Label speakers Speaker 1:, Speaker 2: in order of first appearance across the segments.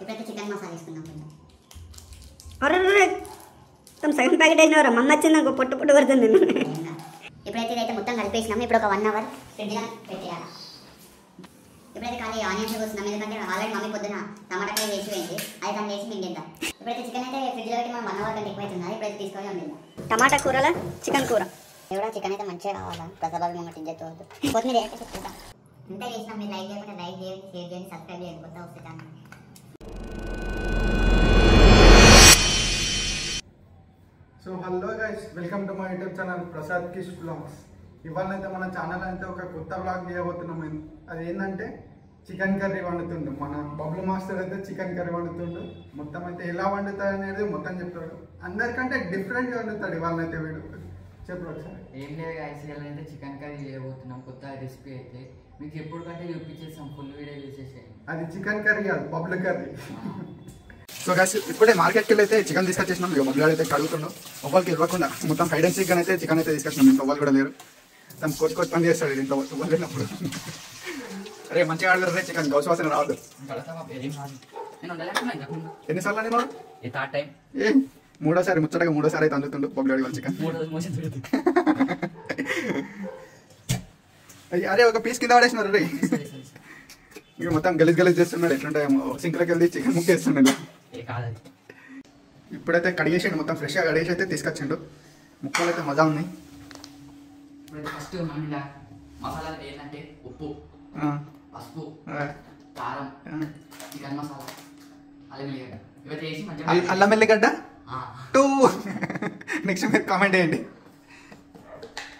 Speaker 1: ఇప్పుడైతే చికెన్ మసాలా వేసుకుందాం కొంచెం.
Speaker 2: అరే మొత్తం సగం ప్యాకెట్ అయినవరా మమ్మ వచ్చింది నాకు పొట్టు పొట్టు పడుతుంది.
Speaker 1: ఇప్పుడైతే ఇదైతే మొత్తం కలిపేసినాము. ఇప్పుడు ఒక 1 అవర్ ఫ్రిడ్జ్లో పెట్టేయాలి. ఇప్పుడైతే ఖాళీ ఆనియన్స్ కోస్తున్నాం, ఎందుకంటే ఆల్రెడీ మమ్మీ పొద్దున టమాటాకాయ వేసి వేయింది, అది దాన్ని వేసి మింగేద్దాం. ఇప్పుడైతే చికెన్ అయితే ఫ్రిడ్జ్లో పెట్టి మనం 1 అవర్ కంటే ఎక్కువ అవుతుంది. ఇప్పుడైతే తీసుకొని వండిద్దాం.
Speaker 2: టమాటా కూరలో చికెన్ కూర
Speaker 1: ఎవడా చికెన్ అయితే మంచిగా కావాలా, ప్రసాదాలు మమ్మల్ని ఇజ్జత్ వద్దు. కొత్తిమీర అయితే చెప్తా ఇంత వేసినాం. మీరు లైక్ చేయకుండా లైక్ చేయండి, షేర్ చేయండి, సబ్స్క్రైబ్ చేయండి, కొత్త వస్తే channel.
Speaker 3: So hello guys, welcome to my YouTube channel Prasad Kish blogs. ఇవాళ అయితే మన ఛానల్ అయితే ఒక కొత్త బ్లాగ్ చేయబోతున్నాం. అది ఏంటంటే చికెన్ కర్రీ వండుతుండు. మన బబ్లు మాస్టర్ అయితే చికెన్ కర్రీ వండుతుండు. మొత్తం అయితే ఎలా వండుతాడు అనేది మొత్తం చెప్తాడు. అందరికంటే డిఫరెంట్గా వండుతాడు ఇవాళ అయితే వీడు. చెప్పు ఒకసారి.
Speaker 4: ఏం లేదు గైస్, ఇలా అయితే చికెన్ కర్రీ చేయబోతున్నాం. కొత్త రెసిపీ అయితే మీకు ఎప్పుడు కంటే చూపించేస్తాం, ఫుల్ వీడియో చూసేసేయండి.
Speaker 3: అది చికెన్ కర్రీ కాదు, బబ్లు కర్రీ. సో గైస్, ఇప్పుడే మార్కెట్కి వెళ్ళి అయితే చికెన్ తీసుకొచ్చేసినాం. ఇక బబ్లు అయితే కడుగుతున్నాం. ఒవ్వరికి ఇవ్వకుండా మొత్తం హైడ్ అండ్ సీక్ అయితే చికెన్ అయితే తీసుకొచ్చినాం. ఇంట్లో వాళ్ళు కూడా లేరు. తను కోచి పని చేస్తాడు ఇంట్లో వాళ్ళు లేనప్పుడు. అరే మంచిగా ఆడతారు రే చికెన్, గౌసవాసన రావద్దు. ఎన్నిసార్లు నేను ఏ మూడోసారి ముచ్చటగా మూడోసారి అయితే అందుతుండు బబ్లు వాళ్ళ చికెన్. అరే ఒక పీస్ కింద పడేసినారు రే. ఇక మొత్తం గలీజ్ గలీజ్ చేస్తున్నాడు. ఎట్లుంటాయేమో సింక్లోకి వెళ్ళి చికెన్ ముక్కేస్తున్నాడు. ఇప్పుడైతే కడిగేసాడు, మొత్తం ఫ్రెష్గా కడిగేసి అయితే తీసుకొచ్చిండు. ముక్కలు అయితే మజా ఉన్నాయి.
Speaker 4: ఫస్ట్ మసాలా ఏంటంటే ఉప్పు, పసుపు, కారం, చికెన్ మసాలా, అల్లం ఎల్లిగడ్డ ఇవైతే వేసి మంచిగా
Speaker 3: అల్లం ఎల్లిగడ్డ 2. నెక్స్ట్ మీరు కామెంట్ చేయండి.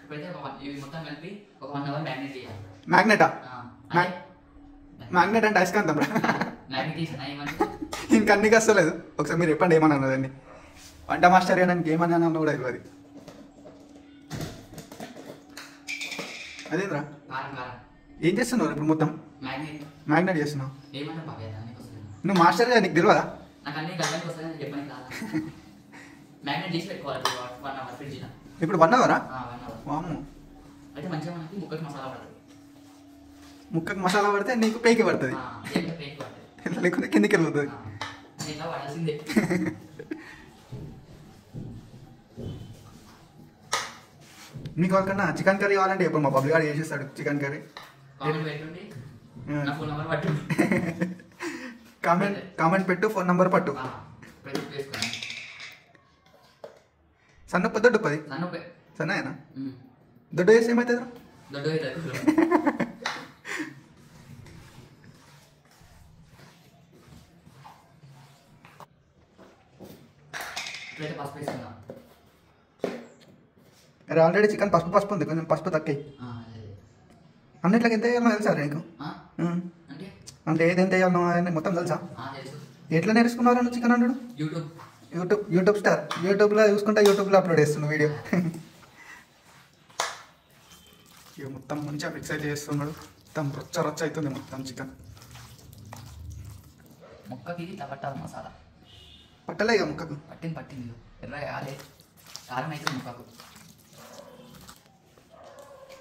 Speaker 4: ఇప్పుడైతే ఇవి మొత్తం కలిపి ఒక 1 అవర్ మ్యారినేట్ చేయాలి.
Speaker 3: మ్యాగ్నెటా? మ్యాగ్నెట్ అంటే అయస్కాంతం రా. ఇంకా అన్ని వస్తలేదు. ఒకసారి మీరు చెప్పండి ఏమన్నా అన్నదండి. వంట మాస్టర్ అనడానికి ఏమన్నా అన్న కూడా తెలియదు. అదేంద్రా ఏం చేస్తున్నావు ఇప్పుడు? మొత్తం మ్యాగ్నెట్ చేస్తున్నావు. నువ్వు మాస్టర్ కదా, నీకు తెలియదా? ఇప్పుడు 1 అవరా? వాము. ముక్కకు మసాలా పడితే నీకు పేకి పడుతుంది, లేకుంటే కిందికి వెళ్ళిపోతుంది. మీకు వాళ్ళకన్నా చికెన్ కర్రీ కావాలంటే ఇప్పుడు మా బబ్లు గారు చేసేస్తాడు చికెన్ కర్రీ. కామెంట్ పెట్టు, ఫోన్ నంబర్ పట్టు. సన్న దొడ్డు 10 సన్నయేనా? దొడ్డు వేసి ఏమవుతుంది? అరే ఆల్రెడీ చికెన్ పసుపు ఉంది, కొంచెం పసుపు తక్కువ. అన్నిట్లకి ఎంత వేయాలో తెలుసా నీకు? అంటే ఏది ఎంత వేయాలో మొత్తం తెలుసా? ఎట్లా నేర్చుకున్నారా నువ్వు చికెన్ అంటాడు? YouTube star. యూట్యూబ్లో చూసుకుంటా, యూట్యూబ్లో అప్లోడ్ చేస్తున్నావు వీడియో. ఇక మొత్తం మంచిగా మిక్స్ అయితే చేస్తున్నాడు. మొత్తం రొచ్చ అవుతుంది మొత్తం చికెన్.
Speaker 4: ముక్కకి పట్టాలి మసాలా.
Speaker 3: పట్టలే ఇక ముక్కకు.
Speaker 4: పట్టింది ఎర్ర వేయాలి, కారం అయితే ముక్కకు.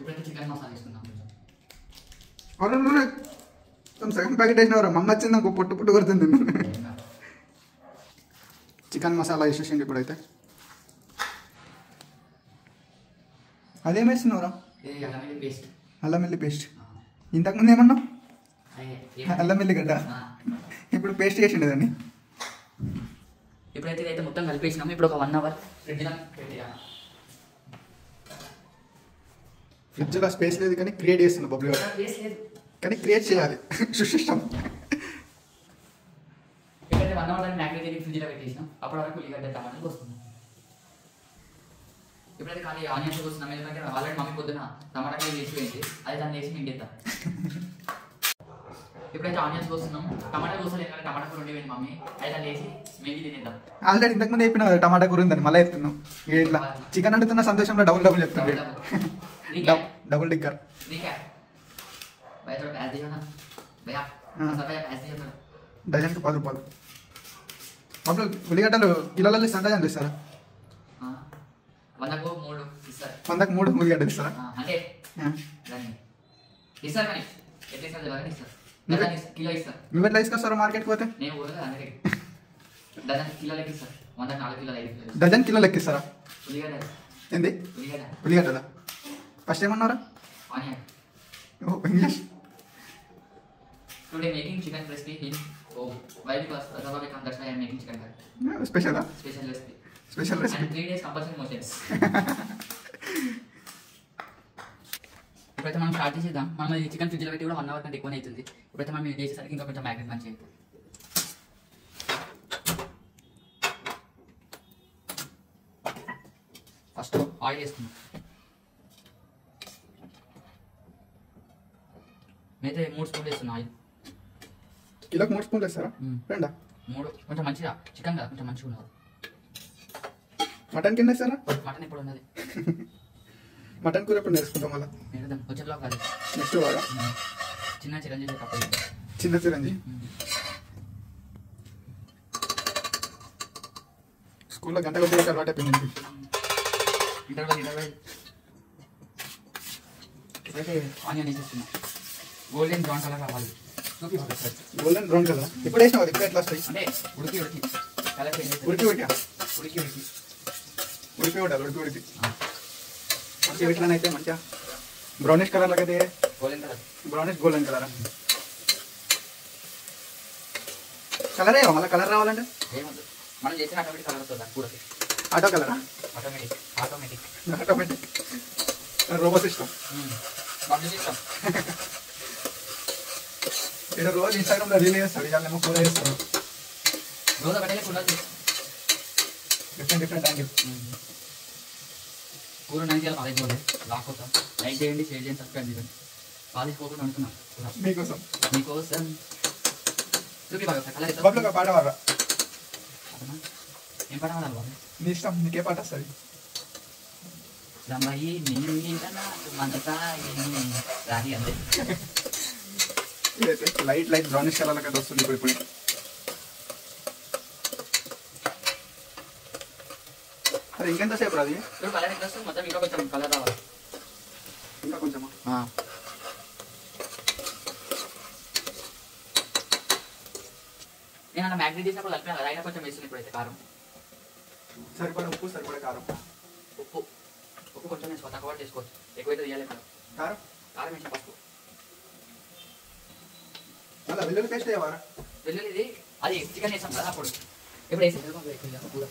Speaker 4: ఇప్పుడైతే చికెన్ మసాలా వేసుకుందాం.
Speaker 3: సగం ప్యాకెట్ వేసినవరా, మమ్మ వచ్చింది నాకు పొట్టు పొట్టు కొడుతుంది. చికెన్ మసాలా వేసేసింది ఇప్పుడైతే. అదేం వేస్తున్నావురా? అల్లం వెల్లి పేస్ట్. ఇంతకుముందు ఏమన్నా అల్లం వెల్లిగడ్డ, ఇప్పుడు పేస్ట్ చేసిండు దాన్ని.
Speaker 4: ఇప్పుడైతే ఇదైతే మొత్తం కలిపేసినాము. ఇప్పుడు ఒక 1 అవర్ ఫ్రిడ్జ్లో పెట్టేయాలి.
Speaker 3: ఫ్రిడ్జ్లో స్పేస్ లేదు కానీ క్రియేట్ చేస్తున్నా బబ్లు గారు. కానీ క్రియేట్ చేయాలి సిస్టమ్.
Speaker 4: ఇప్పుడైతే 1 అవర్ మ్యాగ్నెట్ చేసి ఫ్రిడ్జ్లో పెట్టేసినాం. అప్పటి వరకు ఉల్లిగడ్డ టమాటాలు వస్తుంది. ఇప్పుడైతే ఖాళీ ఆనియన్స్ వస్తున్నాం, ఎందుకంటే ఆల్రెడీ మమ్మీ పొద్దున టమాటాకాయ వేసి వేయింది, అది దాన్ని వేసి మింగేద్దాం. ఇప్పుడైతే ఆనియన్స్ వస్తున్నాం, టమాటా కోసం ఎందుకంటే టమాటా కూర ఉండి మమ్మీ, అది దాన్ని వేసి మింగి తినేద్దాం.
Speaker 3: ఆల్రెడీ ఇంతకుముందు చెప్పిన టమాటా కూర ఉందని మళ్ళీ చెప్తున్నాం. ఇట్లా చికెన్ అంటున్న సంతోషంలో డబుల్ చెప్తాను. Double decker. డజన్కి 10 రూపాయలు. అప్పుడు ఉల్లిగడ్డలు కిలోలలో డజన్ ఇస్తారా?
Speaker 4: 100కు 3 ఇస్తారు.
Speaker 3: 100కు 3 ఉల్లిగడ్డలు ఇస్తారా?
Speaker 4: అంటే ఇస్తారు కానీ ఎట్లా ఇస్తారు. కిలో ఇస్తా.
Speaker 3: నువ్వు ఎట్లా తీసుకొస్తారా మార్కెట్కి పోతే?
Speaker 4: నేను ఊరగా అందుకే డజన్ కిలోలకి ఇస్తా. 104 కిలోలు 5 కిలోలు.
Speaker 3: డజన్ కిలో లెక్కిస్తారా?
Speaker 4: ఉల్లిగడ్డ
Speaker 3: ఏంది?
Speaker 4: ఉల్లిగడ్డ
Speaker 3: ఉల్లిగడ్డదా? ఫస్ట్ ఏమన్నారా?
Speaker 4: ఆనియన్.
Speaker 3: ఓ English.
Speaker 4: Today making chicken crispy in home. Why? Because Rabbi Khan, that's why I am making chicken curry.
Speaker 3: స్పెషలా?
Speaker 4: Special recipe.
Speaker 3: Special recipe.
Speaker 4: And 3 days compulsory motions. ఇప్పుడైతే మనం స్టార్ట్ చేసేద్దాం. మనం ఈ చికెన్ ఫ్రిడ్జ్లో పెట్టి కూడా 1 అవర్ కంటే ఎక్కువనే అవుతుంది. ఇప్పుడైతే మనం ఇది చేసేసరికి ఇంకా కొంచెం మ్యాగ్నెట్ మంచిగా అవుతుంది. ఫస్ట్ ఆయిల్ వేసుకున్నాం. నేనైతే 3 స్పూన్లు వేస్తున్నా ఆయిల్.
Speaker 3: కిలోకి 3 స్పూన్లు వేస్తారా? రెండా?
Speaker 4: 3 కొంచెం మంచిగా చికెన్ కదా కొంచెం మంచిగా ఉన్నది.
Speaker 3: మటన్ కింద వేస్తారా?
Speaker 4: మటన్ ఎప్పుడు ఉన్నది?
Speaker 3: మటన్ కూర ఎప్పుడు నేర్చుకుంటాం మళ్ళీ
Speaker 4: నేర్దాం వచ్చే బ్లాగ్ కాదు.
Speaker 3: నెక్స్ట్ బాగా
Speaker 4: చిన్న చిరంజీవి కప్పలు.
Speaker 3: చిన్న చిరంజీ స్కూల్లో గంట కొద్దిగా అలవాటు అయిపోయింది.
Speaker 4: ఇంటర్వెల్ ఇప్పుడైతే ఆనియన్ వేసేస్తున్నాం. గోల్డెన్ బ్రౌన్ కలర్ రావాలి.
Speaker 3: గోల్డెన్ బ్రౌన్ కలర్ ఇప్పుడు వేసినావు ఇప్పుడు ఎట్లా వస్తాయి?
Speaker 4: అంటే ఉడికి కలర్ చేంజ్
Speaker 3: ఉడికి ఉడికి
Speaker 4: ఉడికి
Speaker 3: ఉండాలి. ఉడికి మంచిగా పెట్టినైతే మంచిగా బ్రౌనిష్ కలర్ లాగా అయితే
Speaker 4: గోల్డెన్ కలర్
Speaker 3: గోల్డెన్ కలర్ కలరే మళ్ళీ కలర్ రావాలంటే
Speaker 4: ఏమొద్దు. మనం చేసిన ఆటోమేటిక్ కలర్ వస్తుంది కూరకి.
Speaker 3: ఆటో కలరా?
Speaker 4: Automatic
Speaker 3: robo system.
Speaker 4: ఇష్టం.
Speaker 3: ఇక్కడ రోజు ఇన్స్టాగ్రామ్లో రీల్ చేస్తాడు. ఇవాళేమో కూర చేస్తాడు.
Speaker 4: రోజు ఒకటే కూర
Speaker 3: డిఫరెంట్ యాంగిల్.
Speaker 4: కూర నైట్ చేయాలి. కాలేజ్ పోలే లాక్కొస్తాం. లైక్ చేయండి, షేర్ చేయండి, సబ్స్క్రైబ్ చేయండి. కాలేజ్ పోకుండా అనుకున్నాం
Speaker 3: మీకోసం
Speaker 4: చూపి బాగా కలర్
Speaker 3: బాబులో ఒక పాట వాడరా?
Speaker 4: ఏం పాట వాడాలి బాబు?
Speaker 3: నీ ఇష్టం, నీకే పాట వస్తుంది.
Speaker 4: రమ్మాయి రాని అంతే.
Speaker 3: ఇదైతే లైట్ బ్రౌనిష్ కలర్ లాగా వస్తుంది ఇప్పుడు. అరే ఇంకెంతసేపు రాదు?
Speaker 4: ఇప్పుడు కలర్ ఎక్కడ వస్తుంది? మొత్తం ఇంకా కొంచెం కలర్ రావాలి.
Speaker 3: ఇంకా కొంచెమా?
Speaker 4: నేను అలా మ్యాగ్నెట్ చేసినప్పుడు కలిపినా కదా, అయినా కొంచెం వేస్తుంది. ఇప్పుడైతే కారం
Speaker 3: సరిపడే ఉప్పు, సరిపడే కారం.
Speaker 4: ఉప్పు కొంచెం వేసుకోవాలి, తక్కువ చేసుకోవచ్చు. ఎక్కువైతే తీయాలి కదా. కారం వేసిన పసుపు.
Speaker 3: అలా వెల్లుల్లి పేస్ట్ వేయవారా?
Speaker 4: వెల్లుల్లి అది చికెన్ వేసాం కదా అప్పుడు. ఇప్పుడు వేసి కూర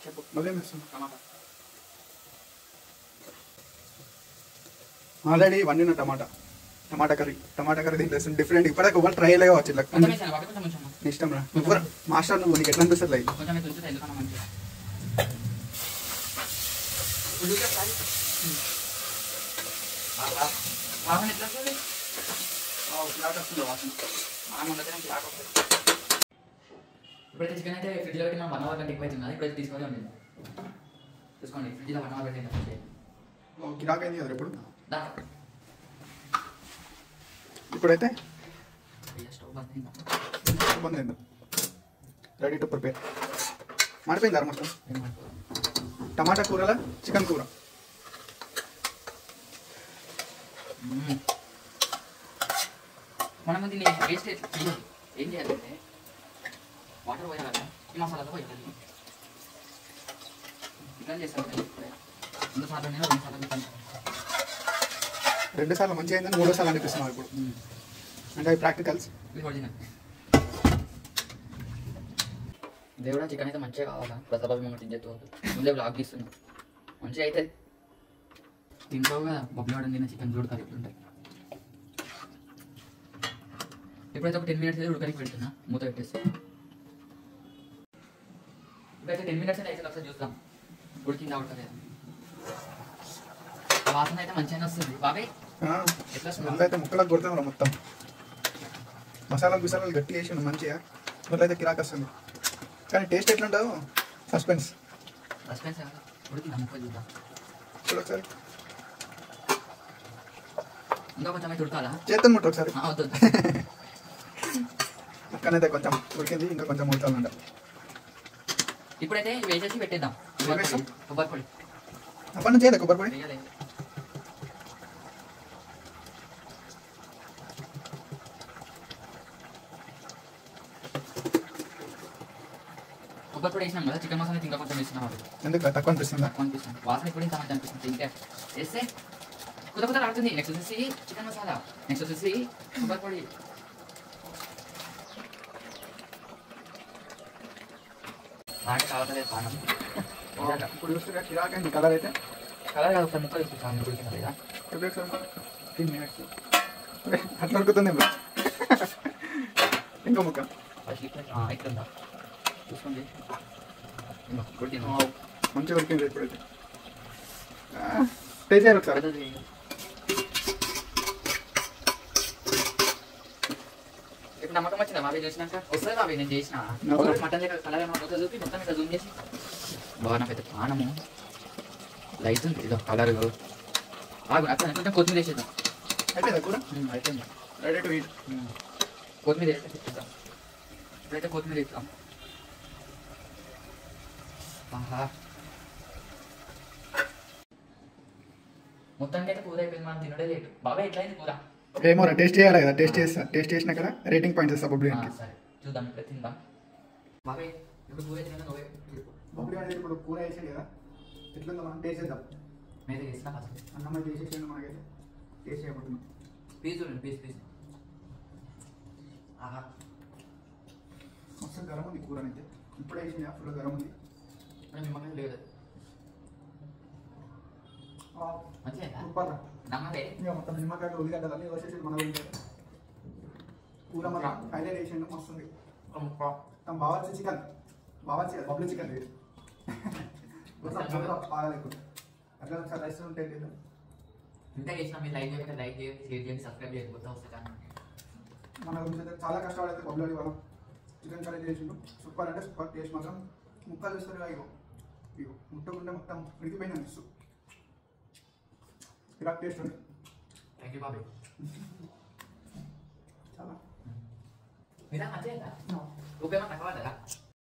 Speaker 4: చెప్పు.
Speaker 3: మళ్ళీ ఏం వేస్తాం?
Speaker 4: టమాటా
Speaker 3: ఆల్రెడీ వండిన టమాటా కర్రీ దీంట్లో డిఫరెంట్. ఇప్పటిదాకా ఎవరు ట్రై అయ్యలే కావచ్చు. ఇలా
Speaker 4: కొంచెం వేసాను వాటి కొంచెం కొంచెం
Speaker 3: నీ ఇష్టం రా. నువ్వు మాస్టర్, నువ్వు నీకు ఎట్లా అనిపిస్తుంది లైక్
Speaker 4: కొంచెం అయితే ఉంచుతా ఎందుకన్నా మంచిగా. వాసన ఎట్లా వస్తుంది? ఫ్లాట్ వస్తుంది వాసన. మనం ఉండదు ఫ్లాట్ వస్తుంది. ఇప్పుడైతే చికెన్ అయితే ఫ్రిడ్జ్లో పెట్టి మనం 1 అవర్ కంటే ఎక్కువ అవుతుంది. ఇప్పుడైతే తీసుకొని ఉండండి. చూసుకోండి ఫ్రిడ్జ్లో 1 అవర్ పెట్టింది.
Speaker 3: గిరాక్ అయింది కదా ఇప్పుడు.
Speaker 4: దా
Speaker 3: ఇప్పుడైతే
Speaker 4: స్టవ్ బంద్ అయిందా?
Speaker 3: బంద్ అయింది. Ready to prepare. మాడిపోయిందా మొత్తం? టమాటా కూరలా చికెన్ కూర.
Speaker 4: మనం దీన్ని వేస్ట్ చేయాలి. ఏం చేయాలంటే వాటర్ పోయాలి, ఈ మసాలాతో పోయాలి. చికెన్ చేస్తాను 2 సార్లు నేను 2 సార్లు పెట్టాను.
Speaker 3: 2 సార్లు మంచిగా అయిందని 3వ సార్లు అనిపిస్తున్నావు ఇప్పుడు. అంటే అవి ప్రాక్టికల్స్.
Speaker 4: ఇది ఒరిజినల్. దేవుడా చికెన్ అయితే మంచిగా కావాలా? ప్రతాప మేము ఇజ్జత్ ముందే బ్లాగ్ తీస్తున్నాం. మంచిగా అయితే తింటావు కదా. బొబ్బలు వాడని తిన్న చికెన్ చూడతారు ఎట్లుంటాయి. ఇప్పుడైతే ఒక 10 మినిట్స్ అయితే ఉడకడానికి పెడుతున్నా. మూత పెట్టేసి ఇప్పుడైతే 10 మినిట్స్ అయితే ఒకసారి చూస్తాం ఉడికిందా ఉడకలేదా. వాసన అయితే మంచిగానే వస్తుంది. బాబాయ్ ఎట్లా వస్తుంది?
Speaker 3: అయితే ముక్కలకు కొడతాం రా మొత్తం. మసాలాలు గట్టి వేసి మంచిగా అయితే కిరాక్ వస్తుంది. కానీ టేస్ట్ ఎట్లుంటుందో సస్పెన్స్.
Speaker 4: ఉడికిందా ముక్క చూద్దాం.
Speaker 3: చూడు ఒకసారి.
Speaker 4: ఇంకా కొంచెం అయితే ఉడకాలా?
Speaker 3: చేస్తాను ముట్టు ఒకసారి.
Speaker 4: వద్దు
Speaker 3: ముక్కనైతే కొంచెం ఉడికింది, ఇంకా కొంచెం ఉడకాలంట.
Speaker 4: ఇప్పుడైతే వేసేసి పెట్టేద్దాం. కొబ్బరి పొడి
Speaker 3: అప్పటి నుంచి చేయలే కొబ్బరి పొడి.
Speaker 4: కొబ్బరి పొడి వేసినాం కదా, చికెన్ మసాలా ఇంకా కొంచెం వేసినాం. అది
Speaker 3: ఎందుకు తక్కువ అనిపిస్తుందా?
Speaker 4: తక్కువ అనిపిస్తుంది. వాసన ఇప్పుడు ఇంత మంచి అనిపిస్తుంది. ఇంకా వేస్తే కొత్త రాడుతుంది. నెక్స్ట్ వచ్చేసి చికెన్ మసాలా, నెక్స్ట్ వచ్చేసి కొబ్బరి పొడి. నాకు కావట్లేదు పానం.
Speaker 3: ఇప్పుడు చూస్తే కిరాకండి కలర్ అయితే
Speaker 4: కలర్ కాదు, ఒకసారి ముక్కలు ఇప్పిస్తాను ఉడికిన లేదా
Speaker 3: 15 minutes అట్లా ఉడుకుతుంది. ఇంకో ముక్క
Speaker 4: ఇట్లా చూసుకోండి. ఉడికింది.
Speaker 3: మంచిగా ఉడికింది. ఇప్పుడైతే టేస్ట్ చేయాలి ఒకసారి.
Speaker 4: ఇప్పుడు నమ్మకం వచ్చిందా బాబీ చూసినాక? వస్తుంది బాబీ, నేను చేసిన మటన్ దగ్గర కలర్ ఒకసారి చూపి మొత్తం ఇట్లా జూమ్ చేసి. బాగా నాకైతే పానము లైట్ ఉంది. ఇదో కలర్ అక్కడ కొంచెం కొత్తిమీర వేసేద్దాం.
Speaker 3: అయిపోయిందా కూర?
Speaker 4: అయిపోయింది.
Speaker 3: Ready to eat.
Speaker 4: కొత్తిమీర వేసేద్దాం. ఇప్పుడైతే కొత్తిమీర వేస్తాం. మొత్తానికి అయితే కూర అయిపోయింది. మనం తినడే లేటు. బాబాయ్ ఎట్లయింది కూర?
Speaker 3: ఏమో టేస్ట్ చేయాలి కదా, టేస్ట్ చేస్తా. టేస్ట్ చేసినా కదా రేటింగ్ పాయింట్స్ ఇస్తా బొబ్బులు.
Speaker 4: సరే చూద్దాం, ఇప్పుడు తిందాం. బాబాయ్ ఇప్పుడు కూర తిన్నా నువ్వే.
Speaker 3: బొబ్బులు అనేది ఇప్పుడు కూర వేసాడు కదా, ఎట్లుందో మనం టేస్ట్ చేద్దాం.
Speaker 4: మీద వేసిన ఫస్ట్
Speaker 3: అన్నం అయితే వేసేసాడు, మనకైతే టేస్ట్ చేయబోతున్నాం.
Speaker 4: పీస్ చూడండి, పీస్.
Speaker 3: మస్తు గరం ఉంది కూర అయితే. ఇప్పుడే వేసింది, ఫుల్ గరం ఉంది.
Speaker 4: నిమ్మకాయ లేదు మంచిగా
Speaker 3: సూపర్.
Speaker 4: నమ్మదే.
Speaker 3: ఇంకా మొత్తం నిమ్మకాయలు ఉల్లిగడ్డలు అన్నీ వేసేసి మన కూర మన హైలైట్ వేసిండు, మస్తుంది. తమ బావాల్సి చికెన్, బావాల్సి బబ్లు చికెన్ ఇది బాగా లేకుండా అట్లా ఒకసారి రైస్ ఉంటే లేదు.
Speaker 4: ఇంత చేసినా మీరు లైక్ చేయండి, షేర్ చేయండి, సబ్స్క్రైబ్ చేయండి. కొత్త వస్తే ఛానల్
Speaker 3: మన గురించి అయితే చాలా కష్టపడైతే బబ్లు అడిగి మనం చికెన్ కర్రీ చేసిండు. సూపర్ అంటే సూపర్. టేస్ట్ మాత్రం ముక్కలు వేస్తారు. ఇగో ముట్టకుండా మొత్తం ఉడికిపోయిన అనిపిస్తు. ఇలా టేస్ట్ ఉంది.
Speaker 4: థ్యాంక్ యూ బాబాయ్.
Speaker 3: చాలా
Speaker 4: మీరు మంచిగా ఉప్పు ఏమన్నా తక్కువ కదా?